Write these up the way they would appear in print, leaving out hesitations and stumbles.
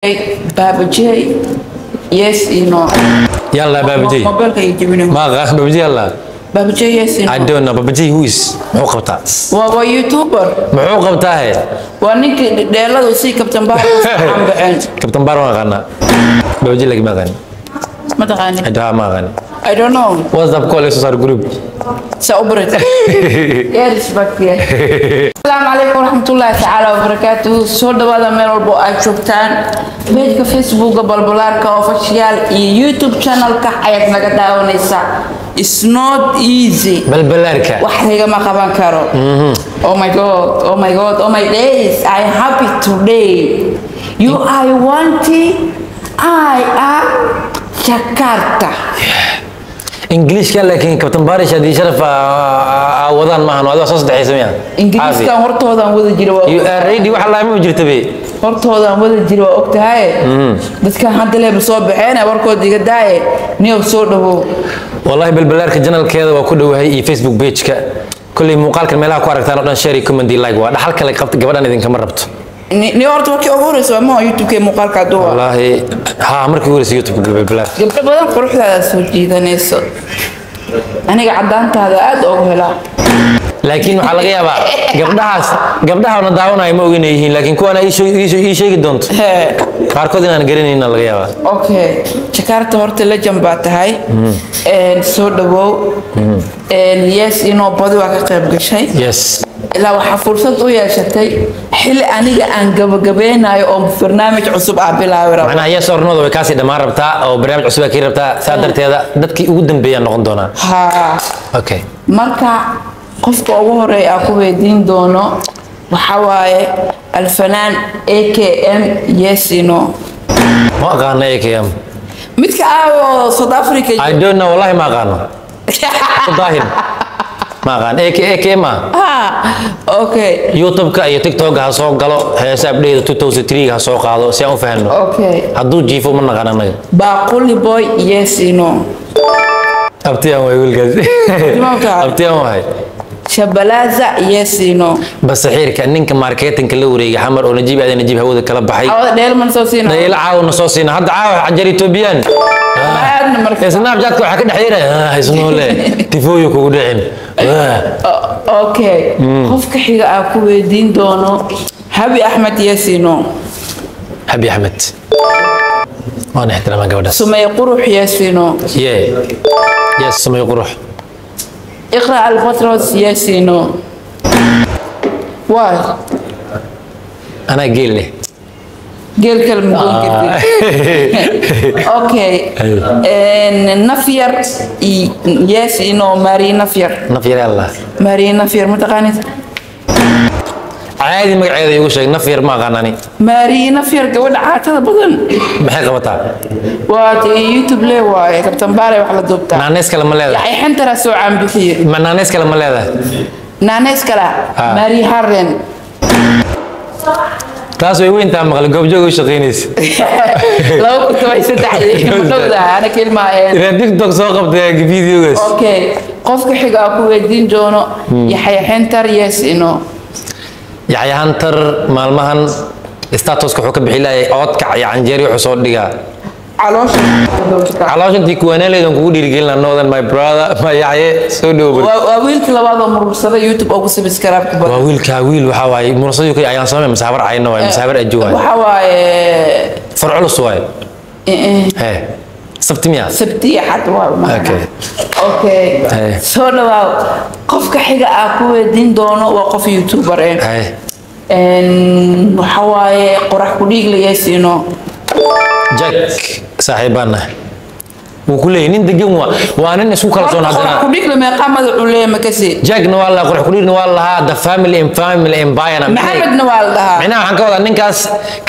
Baba J, yes, you know. Yalla Baba J. Ma غاخ Baba J yalla. Baba J, yes, you know. I don't know Baba J who is. Muxuu qabtaa? Waa YouTuber. Muxuu qabtaa? Waa ninkii dheeladu si Captain Bar aan bixin. Captain Bar waa qana. Baba J lagi ma qani. Ma taqaani? Ada ma qani. I don't know. WhatsApp call is our group. سأبرد يا رسبك يا السلام عليكم ورحمة الله تعالى وبركاته سود هذا من البؤات شوفتان بيجك فيسبوك بالبولار كأوفيشيال يوتيوب channel كحياتنا كده ونسا it's not easy بالبولار كا وحريقة ما قبان كارو oh my god oh my god oh my days I am happy today you are wanting I am Jakarta English كان لكن كابتن بارش هذه شرف وضعنا معنا هذا صوت دحيح سميان English كان هرتو هذا وذا جروا you are ready وحلا ما وجرت بيه هرتو هذا وذا جروا وقت هاي بس كان حد له بصوب حين أوركو دي قداي نيو صوره والله بالبلار كجنال كذا وكله هي فيسبوك بيج كل مقال كملها كوارك ترى شاري كومندي لايك واحد حلقة اللي قبل قبل أنا إذا كم ربط ni horta markii ugu horeyso ma YouTube kee muuqaalka duwa wallahi ha markii ugu horeyso YouTube bilbila gabdho badan quruxdaada soo jiidanayso aniga cadaantaada aad ugu helaa laakiin waxa laga yaabaa gabdhaha ona daawanay ma ogeyn yihiin laakiin kuwana ii sheegi doonto qaarkood inaan garanayna laga yaabaa okay Jakarta horta la jamba tahay soo dhawow yes inoo badi waa ka qayb gashay yes ilaa waxa fursad u yeeshatay xilli aniga aan gabagabeenayo oo barnaamij cusub ah bilaaway macnaha yes ornooda way kaasi dhamaan rabtaa oo barnaamij cusub ay rabtaa saadarteeda dadkii ugu dambeeyay noqon doonaa ha okay marka qofka ugu horeeya ku weydiin doono waxa waaye alfanaan AKM Yesino ma aqaan AKM midka aawo South Africa I don't know wallahi ma aqaan daahir ما قان إيه ما أوكي يوتيوب كا تيك ها سو قالوا حساب دي 2003 ها سو قادو سي فهمنا أوكي هادو جيفو من قانا نغ باقولي بوي يس نو ابتيان واي ويل غاز ابتيان واي شبلازا يس نو بس خيرك نينك ماركتينك لا وريغي حمر او نجيب ادي نجيب هوده كلا بخاي ديل من سو سينا ديل عاون سو سينا هدا عاو عجري توبيان سناب جاتك waxa ka dhaxeeray haysno le tifoyo kugu dhicin okay qofka xiga aan ku weydiin doono Habi Ahmed Yesino Habi Ahmed وانا احترام gabadha Sumay Qurux Yesino yes Sumay Qurux اقرأ الفترة ياسينو واي أنا قيل لي قيل كلمة أوكي نفير ياسينو ماري نفير الله ماري نفير متقاني عادي مقعد يقول شيء نفير ما غناني ماري نفير قول عاتها بدن محي قبطها وات يوتيوب ليه واي كابتن باري وحلا دوبتا نانيس كلا مليدا يعني حنت راسو عم بثير ما نانيس كلا مليدا نانيس كلا ماري هارن تاس وين تام مغل قبل جو شقينيس لو كنت بحس تحدي أنا كلمة إذا ديك دوك سوق بدك فيديو بس أوكي قفك حاجة أكو الدين جونو يحيى حنتر يس إنه يحيى حنتر مالمهن ستاتوس كحوك بحلا عود يعني جري حصول دقا علاش انتي كوانا لي دون كودي رجلنا نودن ماي براذر ما يحيى سودو وويلك لبعض مرسله يوتيوب او سبسكرايب كبر وويل waxa waay مرسله كي ayaan sameeyay masaabar ayna way masaabar ajuway waxa waay farcul suway سبتية حتى اوكي سو دواو قفك xiga aa ku weydin doono waa qof youtuber waxa waay qorax ku dhiig leeysiino Jack صاحبنا وكله نين دقيم وانا نسوق كلا صون هذا كوديك لما قام عليه مكسي جاك نوال قرح كوديك نوال هذا فاميلي امباير محمد نوال ده معناها waxaan ka wadaa ninkaas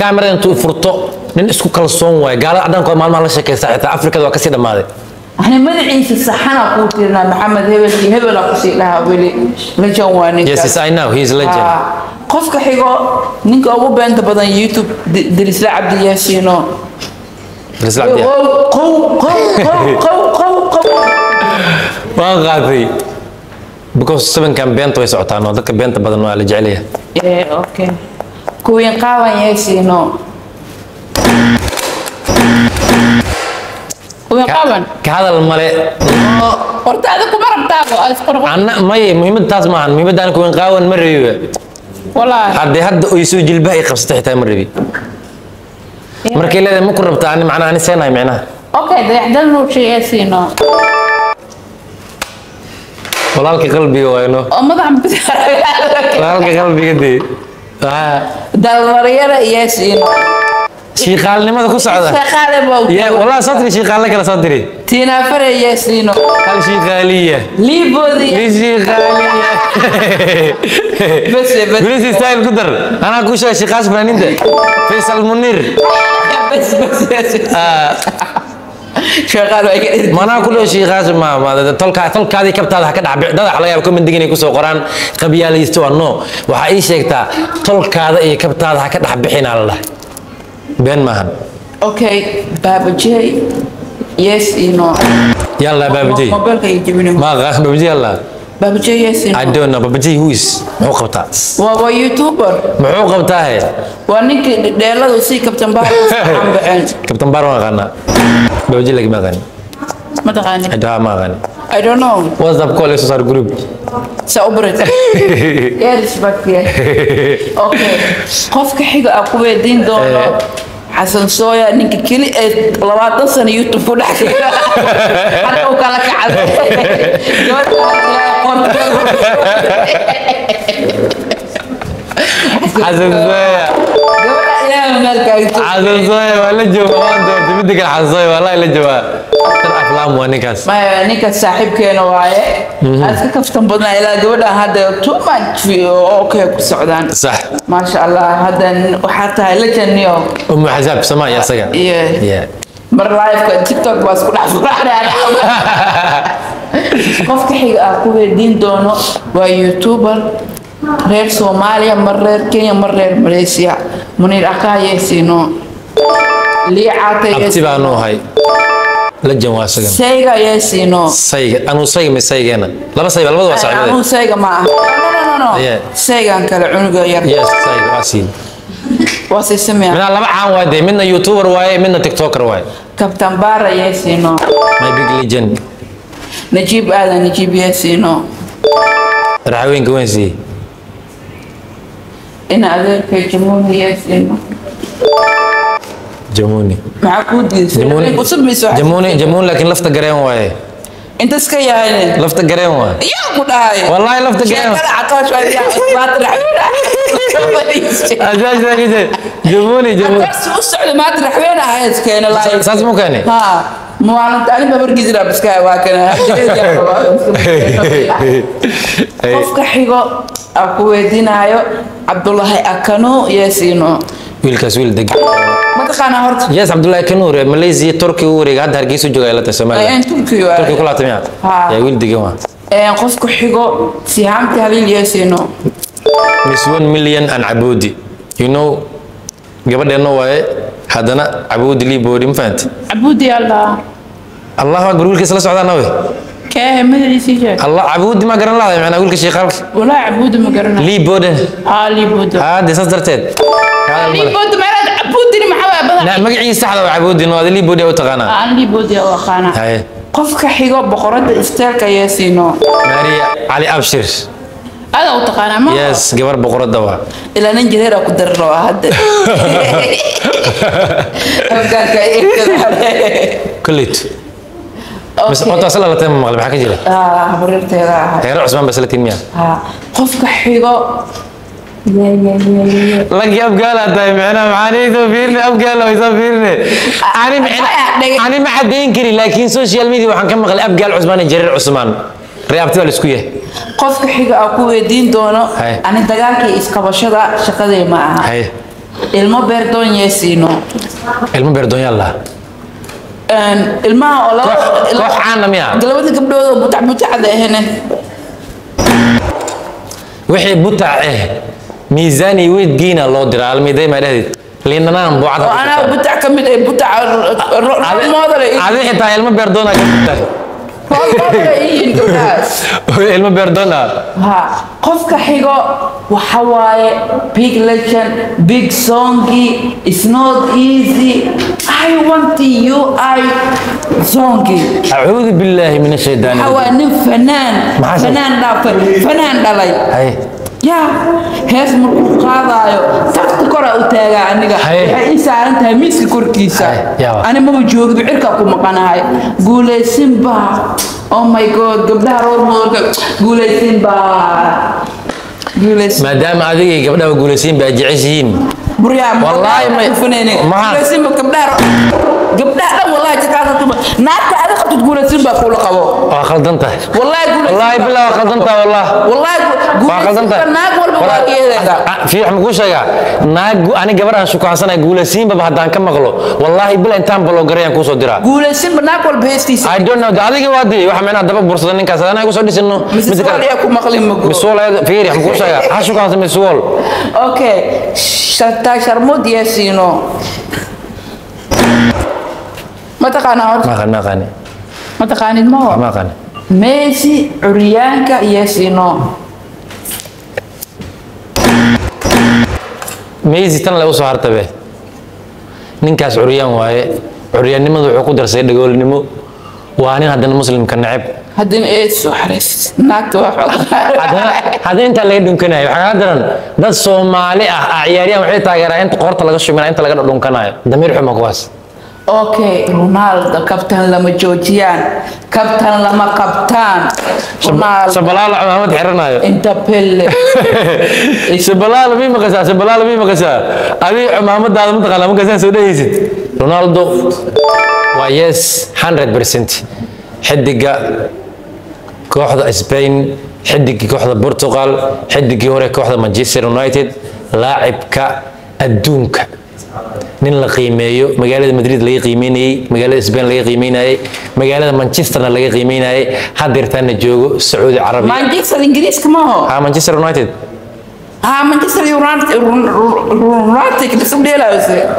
camera intuu furto nin isku kala soon way gaala adan ko maalmaha la sheekay saacada Afrikada waa ka sii dhamaaday احنا مدعيس الصحنا قوتنا محمد هبل اقصي لها ولي لجن وانك yes I know he's a legend قفك حيغو نينك ugu beenta badan YouTube Dirisla Abdi Yasino Dirisla Abdi قو ما غادي because 7 كان beenta way socotaan oo dadka beenta badan waa la jecel yahay okay كوين قاوان Yasino ويقابن كهذا الملء قلت هذا كبر بتاعه أذكر أنا ما هي مهمة تاسمع مهمة أنا كون قاون مرة والله هاد يسوي جلبه يقص تحت مرة مركي لا ما كنا بتاعني معنا أنا سنة معنا أوكي ده يحضرنا شيء ياسينو والله لك قلبي وينه ما ده عم والله لك قلبي قدي ده المريرة ياسينو شيخ قال لي ماذا كنت سعادة يا والله صدري شيخ قال لك أنا صدري تينا فري ياسينو قال شيخ قالية لي بودي لي شيخ قالية بس بس ستايل قدر أنا أقول شيخ قاسم أنت فيصل منير بس شغال ما أنا أقول شيخ قاسم ما تلك هذه كبت هذا كده ده على يابكم من دقيقة يكسو قرآن قبيلة يستوى النو وحقيقة شيكتا تلك هذا كبت هذا كده حبحين على الله بين مهن اوكي بابا جي يس ينو يلا بابا جي موبايلك يجيبني ما غاخ بابا جي يلا بابا جي يس I ينو don't know بابا جي who is محو قبطا هو يوتيوبر محو قبطا هي ونيك ديلا وسي كابتن بار عم بعين كابتن بارو ما غنى بابا جي لك ما غني ما تغني أدها ما غني I don't know واتساب كول صار جروب سأبرد يا رشبك يا اوكي قفك حاجة أقوى دين دونو حسن صويا نيك كلي لواتن سنة يوتيوب ولا حاجة أنا وكالك عاد حسن صويا حسن صويا ولا جوان دور بدك الحسن صويا والله لا جوان ترى أفلام ونكاس ما نيك صاحب كانوا واعي أذكر كفتم بدنا إلى جودة هذا تو ماتش في أوكي كسعودان صح ما شاء الله هذا وحتى هلا جنيو أم حزاب سما يا سجا yeah مرة لايف تيك توك بس كل حفرة قف كحي أقوى دين دونه ويوتيوبر غير سوماليا مرة كينيا مرة ماليزيا منير أكاي سينو لي عاتي أكتبانو هاي لجن واسجن سيجا يسينو سيجا أنا سيجا من سيجا أنا لا بس سيجا لا بس واسع أنا سيجا معه no سيجا كلا عنق ير يس سيجا واسين واسي سمع من الله عام وادي منا يوتيوبر واي منا تيك توكر واي كابتن بارا يسينو ماي بيج ليجند نجيب هذا نجيب يسينو راوين كوينسي إن هذا كجمون يسينو جموني معقود جموني لكن لفت قريم واي انت سكيا يعني لفت قريم واي يا قداي والله لفت قريم شكل عطاش يا ما ترح اجاج كده جموني بس السعودي ما ترح وين هاي سكينا لا اساس مو كاني ها مو انا ما برجز لا بس كاي واكنا قفك حيغو اكو ويدينايو عبد الله اكنو ياسينو wiilkaas wiil deg ما تقانا هرت yes Abdullahi Kanuur Malaysia Turkey uu wareegay hadda Hargeysa jooga la Soomaaliya Turkey kula tamiya ya wiil deg waa qofku xigo sihaamta halil yeesino Miss 1 million an Abudi you know gabadheena waaye hadana Abudi li boodi ma fahanti Abudi Allah akbar wiilkiisa la socdaa nawe كاه مدري سيجا الله عبود ما قرن الله يعني أقول كشيء خالك ولا عبود ما قرن لي بود لي بود هذا صدرتين لي بود ما راد عبود دي محوا بدل لا ما قاعد يستحضر عبود إنه هذا لي بود أو تقانا لي بود أو قانا هاي قفك حيقو بقرد استالك ياسينو ماريا علي أبشر هذا أو تقانا ما يس جبر بقرد دوا إلى ننجل هنا قدر له هذا كليت بس ما توصل لا تم مغلب حكي جله بررت هذا هي عثمان بس 30 مية قفك حيقو لك أبقى لا تايم أنا معاني ذوفيرني أبقى لا يذوفيرني أنا ما حد ينكري لكن سوشيال ميديا وحن كم مغلب أبقى العثمان الجرير عثمان ريابتي ولا سكويه قفك حيقو أكو دين دونه أنا دجالك إسكابشة شقدي معها ilmo beerdoon yeesino ilmo beerdoon yalla ilmaha oo koox aan miya galabada gabdhood oo butac ahna wixii butac miisaani weyd giina loo diraa almiday ma dhahdid liinanaan buucada ana butac kamid ay butac model adi xitaa ilmo beerdoon ka butac Iin gabdhahaas. ilmo beerdoona Ha, qofka xigo waxa waaye big legend, big songy, it's not easy. I want you, songy. acuudu billaahi min ashaydaani Hawa nin fanaan, Maxaa fanaan dhaafay, fanaan dhalay. hay Ya, hees markuu qaadayo, tagta kora u taagaa aniga. Haye. Waxay ii saaran tahay miiska korkiisa. Haye, yaa wa. Ani maba joogo cirka ku maqanahay. Guulaysin baa. Oh my god, gabdhaha roor moodka guulaysin baa. Guulaysin. maadaama adiga iyo gabdhaha guulaysiin baa jeceshihiin Buryaa, Wallaahi ma- faneenay. ma- Guulaysin baa gabdhaha. Gabdhaha dhan wallahi jakaada tuma. Naagta adiga qabtid guulaysin baa kula qabo. waa khaldan tahay Wallahi guulaysin. wallaahi bilaa waa khaldan tahay wallah Wallahi waa khaldan guulaysin tahay baa naag walba waa geedayda. fiix ma kuu sheegaa naag ani gabadhaan shukaansanay guulaysiinbaba haddaan ka maqlo wallaahi bila intaan baloogarayaan kuusoo diraa Guulaysin baa naag walba heestiisa. I don't know adiga waa dii waxa meenaa daba bursada ninkaas anaa igu soo dhisino Mrs. Wall ku maqlin ma go. miswool fiiri ma kuu sheegaa ha shukaansan miswool Okay, sharmud yasino. Ma taqaanaa horta? maqani Ma taqaanid ma ho? maqani Messi curyaanka yasino. meysi tan le usoo hartabe ninkaas curyaan waaye curyaannimadu wuxuu ku darsay dhagoolnimo waa nin haddana muslimka neceb Haddana ee soo xareys. Naagta waa haddana intaa laga dhunkanayo waxaa kaa daran dad soomaali ah ciyaaryahan waxay taageeraan inta qoorta laga shumina inta laga dhunkanayo damiir xuma kuwaas Okay, Ronaldo kabtan lama joojiyaan. Kabtan lama qabtaan. Ronaldo sabalaala cumaamad xiranayo inta pelle. sabalaala mii maqasaa adi cumaamadaada mataqaana markaasaa soo dhehaysid ronaldo waa yes 100% xidiga kooxda Spain xidigii kooxda Portugal xidigii hore kooxda Manchester United laacibka adduunka nin la qiimeeyo magaalada Madrid laga qiimeeyay magaalada Spain laga qiimeeyay magaalada Manchesterna laga qiimeeyay hadeertaana joogo Saudi Arabia Manchester Ingiriis kama ho. Manchester United Manchester United بس بدي لا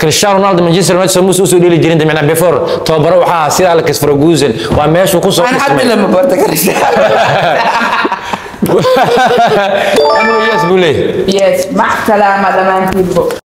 Cristiano Ronaldo Manchester United soo musu dhili jirin damina before tabaro waxa sida Alex Ferguson waa meeshu ku soo أنا حتى لما برتك أنا yes بولي يس مع السلامة لما نجيبه